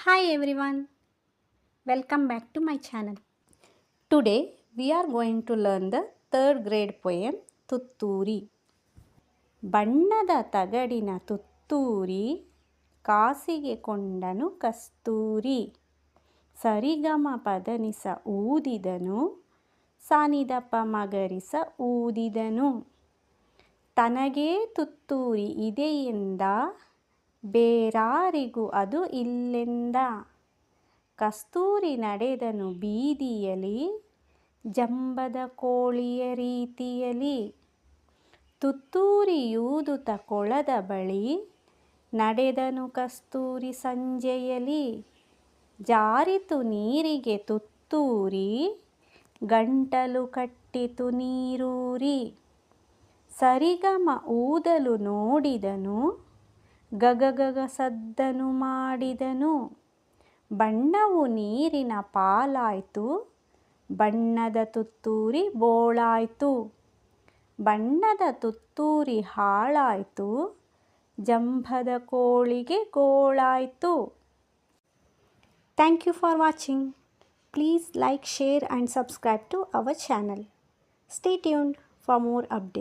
Hi everyone, welcome back to my channel. Today we are going to learn the third grade poem ತುತ್ತೂರಿ. ಬಣ್ಣದ ತಗಡಿನ ತುತ್ತೂರಿ ಕಾಸಿಗೆ ಕೊಂಡನು ಕಸ್ತೂರಿ. ಸರಿಗಮ ಪದನಿಸ ಊದಿದನು ಸಾನಿದಪ ಮಗರಿಸ ಊದಿದನು. ತನಗೇ ತುತ್ತೂರಿ ಇದೆಯೆಂದ ಬೇರಾರಿಗೂ ಅದು ಇಲ್ಲೆಂದ. ಕಸ್ತೂರಿ ನಡೆದನು ಬೀದಿಯಲಿ ಜಂಬದ ಕೋಳಿಯ ರೀತಿಯಲಿ. ತುತ್ತೂರಿಯೂದುತ ಕೊಳದ ಬಳಿ ನಡೆದನು ಕಸ್ತೂರಿ ಸಂಜೆಯಲಿ. ಜಾರಿತು ನೀರಿಗೆ ತುತ್ತೂರಿ ಗಂಟಲು ಕಟ್ಟಿತು ನೀರೂರಿ. ಸರಿಗಮ ಊದಲು ನೋಡಿದನು ಗಗಗಗ ಸದ್ದನು ಮಾಡಿದನು. ಬಣ್ಣವು ನೀರಿನ ಪಾಲಾಯ್ತು ಬಣ್ಣದ ತುತ್ತೂರಿ ಬೋಳಾಯ್ತು. ಬಣ್ಣದ ತುತ್ತೂರಿ ಹಾಳಾಯ್ತು ಜಂಭದ ಕೋಳಿಗೆ ಗೋಳಾಯ್ತು. Thank you for watching. Please like, share and subscribe to our channel. Stay tuned for more updates.